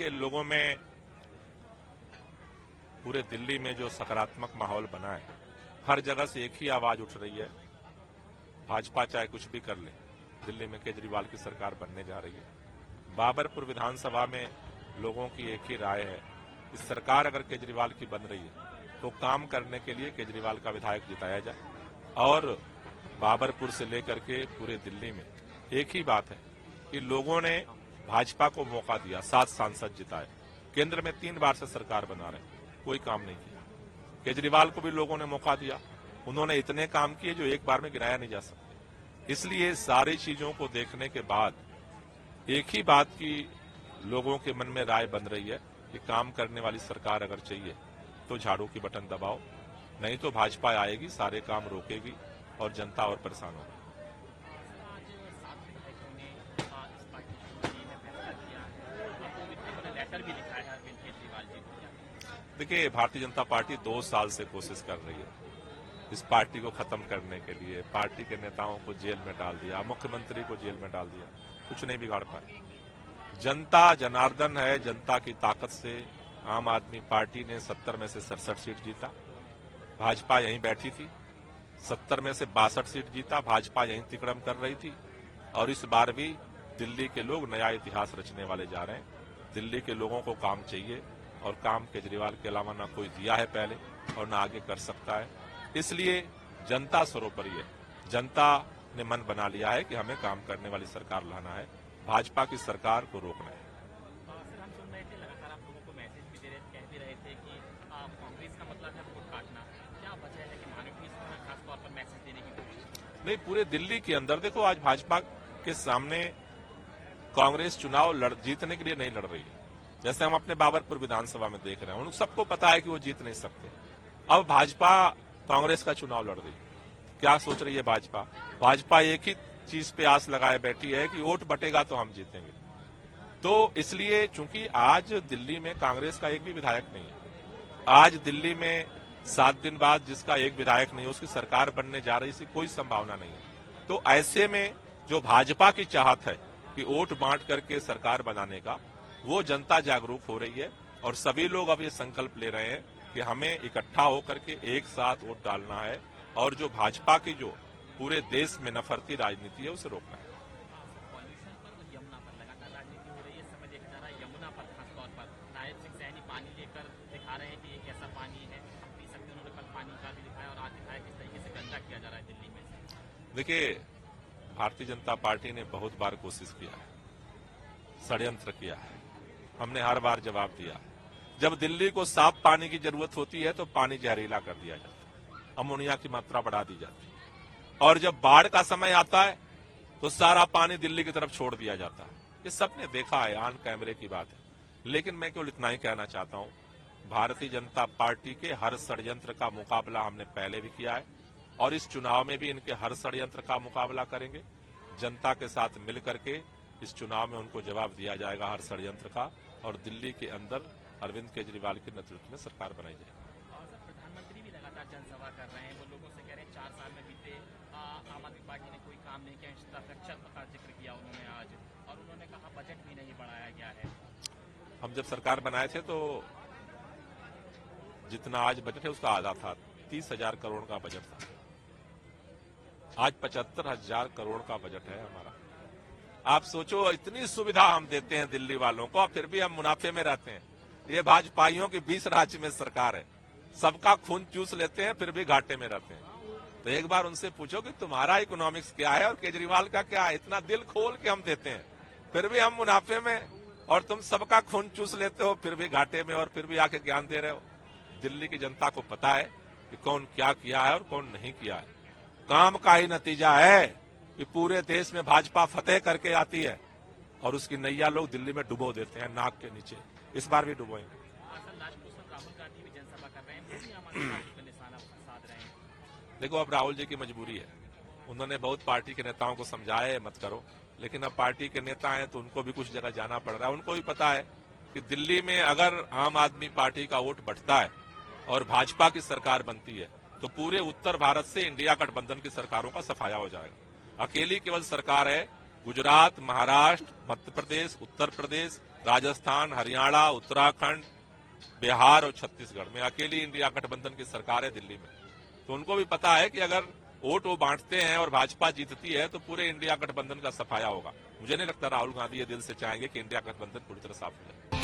देखिए, लोगों में पूरे दिल्ली में जो सकारात्मक माहौल बना है, हर जगह से एक ही आवाज उठ रही है, भाजपा चाहे कुछ भी कर ले, दिल्ली में केजरीवाल की सरकार बनने जा रही है। बाबरपुर विधानसभा में लोगों की एक ही राय है, इस सरकार अगर केजरीवाल की बन रही है तो काम करने के लिए केजरीवाल का विधायक जिताया जाए। और बाबरपुर से लेकर के पूरे दिल्ली में एक ही बात है कि लोगों ने भाजपा को मौका दिया, 7 सांसद जिताए, केंद्र में 3 बार से सरकार बना रहे, कोई काम नहीं किया। केजरीवाल को भी लोगों ने मौका दिया, उन्होंने इतने काम किए जो एक बार में गिनाया नहीं जा सकते। इसलिए सारी चीजों को देखने के बाद एक ही बात की लोगों के मन में राय बन रही है कि काम करने वाली सरकार अगर चाहिए तो झाड़ू की बटन दबाओ, नहीं तो भाजपा आएगी, सारे काम रोकेगी और जनता और परेशान होगी। देखिए, भारतीय जनता पार्टी 2 साल से कोशिश कर रही है इस पार्टी को खत्म करने के लिए। पार्टी के नेताओं को जेल में डाल दिया, मुख्यमंत्री को जेल में डाल दिया, कुछ नहीं बिगाड़ पाए। जनता जनार्दन है, जनता की ताकत से आम आदमी पार्टी ने 70 में से 67 सीट जीता, भाजपा यहीं बैठी थी। 70 में से 62 सीट जीता, भाजपा यहीं तिकड़म कर रही थी। और इस बार भी दिल्ली के लोग नया इतिहास रचने वाले जा रहे हैं। दिल्ली के लोगों को काम चाहिए और काम केजरीवाल के अलावा ना कोई दिया है पहले और ना आगे कर सकता है। इसलिए जनता सर्वोपरि है, जनता ने मन बना लिया है कि हमें काम करने वाली सरकार लाना है, भाजपा की सरकार को रोकना है। हम सुन रहे थे, लगातार आप लोगों को मैसेज भी दे रहे, कह भी रहे थे कि कांग्रेस का मतलब है वोट काटना। क्या वजह है कि मानवीय खास तौर पर मैसेज देने की कोशिश? नहीं, पूरे दिल्ली के अंदर देखो, आज भाजपा के सामने कांग्रेस चुनाव जीतने के लिए नहीं लड़ रही है। जैसे हम अपने बाबरपुर विधानसभा में देख रहे हैं, उन सबको पता है कि वो जीत नहीं सकते। अब भाजपा कांग्रेस का चुनाव लड़ रही है। क्या सोच रही है भाजपा? भाजपा एक ही चीज पे आस लगाए बैठी है कि वोट बटेगा तो हम जीतेंगे। तो इसलिए चूंकि आज दिल्ली में कांग्रेस का एक भी विधायक नहीं है, आज दिल्ली में 7 दिन बाद जिसका एक विधायक नहीं है उसकी सरकार बनने जा रही, इसकी कोई संभावना नहीं है। तो ऐसे में जो भाजपा की चाहत है कि वोट बांट करके सरकार बनाने का, वो जनता जागरूक हो रही है और सभी लोग अब ये संकल्प ले रहे हैं कि हमें इकट्ठा होकर के एक साथ वोट डालना है और जो भाजपा की जो पूरे देश में नफरती राजनीति है उसे रोकना है। पॉल्यूशन पर, यमुना पर लगातार राजनीति हो रही है। समय देखा जा रहा है यमुना पर खासतौर पर नायब सिंह सैनी पानी लेकर दिखा रहे हैं कि ये कैसा पानी है, हम पी सकते हैं। उन्होंने कल पानी का भी दिखाया और आज दिखाया किस तरीके से गंदा किया जा रहा है दिल्ली में। देखिए, भारतीय जनता पार्टी ने बहुत बार कोशिश किया है, षड्यंत्र किया है, हमने हर बार जवाब दिया। जब दिल्ली को साफ पानी की जरूरत होती है तो पानी जहरीला कर दिया जाता है, अमोनिया की मात्रा बढ़ा दी जाती है। और जब बाढ़ का समय आता है तो सारा पानी दिल्ली की तरफ छोड़ दिया जाता है। ये सबने देखा है, ऑन कैमरे की बात है। लेकिन मैं केवल इतना ही कहना चाहता हूं, भारतीय जनता पार्टी के हर षड्यंत्र का मुकाबला हमने पहले भी किया है और इस चुनाव में भी इनके हर षड्यंत्र का मुकाबला करेंगे। जनता के साथ मिल करके इस चुनाव में उनको जवाब दिया जाएगा हर षड्यंत्र का, और दिल्ली के अंदर अरविंद केजरीवाल के नेतृत्व में सरकार बनाई जाएगी। और सर, प्रधानमंत्री भी लगातार जनसभा कर रहे हैं, वो लोगों से कह रहे हैं 4 साल में बीते आम आदमी पार्टी ने कोई काम नहीं किया। इंफ्रास्ट्रक्चर का जिक्र किया उन्होंने आज, और उन्होंने कहा बजट भी नहीं बढ़ाया गया है। हम जब सरकार बनाए थे तो जितना आज बजट है उसका आधा था, 30,000 करोड़ का बजट था। आज 75,000 करोड़ का बजट है हमारा। आप सोचो, इतनी सुविधा हम देते हैं दिल्ली वालों को, फिर भी हम मुनाफे में रहते हैं। ये भाजपाइयों की 20 राज्य में सरकार है, सबका खून चूस लेते हैं फिर भी घाटे में रहते हैं। तो एक बार उनसे पूछो कि तुम्हारा इकोनॉमिक्स क्या है और केजरीवाल का क्या है। इतना दिल खोल के हम देते हैं फिर भी हम मुनाफे में, और तुम सबका खून चूस लेते हो फिर भी घाटे में, और फिर भी आके ज्ञान दे रहे हो। दिल्ली की जनता को पता है कि कौन क्या किया है और कौन नहीं किया है। काम का ही नतीजा है कि पूरे देश में भाजपा फतेह करके आती है और उसकी नैया लोग दिल्ली में डुबो देते हैं नाक के नीचे। इस बार भी डुबोएंगे। राहुल गांधी भी जनसभा कर रहे हैं, वो भी आम आदमी पार्टी पर निशाना साध रहे हैं। देखो, अब राहुल जी की मजबूरी है, उन्होंने बहुत पार्टी के नेताओं को समझाया मत करो, लेकिन अब पार्टी के नेता हैं तो उनको भी कुछ जगह जाना पड़ रहा है। उनको भी पता है कि दिल्ली में अगर आम आदमी पार्टी का वोट बढ़ता है और भाजपा की सरकार बनती है तो पूरे उत्तर भारत से इंडिया गठबंधन की सरकारों का सफाया हो जाएगा। अकेली केवल सरकार है गुजरात, महाराष्ट्र, मध्य प्रदेश, उत्तर प्रदेश, राजस्थान, हरियाणा, उत्तराखंड, बिहार और छत्तीसगढ़ में अकेली इंडिया गठबंधन की सरकार है दिल्ली में। तो उनको भी पता है कि अगर वोट वो बांटते हैं और भाजपा जीतती है तो पूरे इंडिया गठबंधन का सफाया होगा। मुझे नहीं लगता राहुल गांधी ये दिल से चाहेंगे कि इंडिया गठबंधन पूरी तरह साफ हो जाए।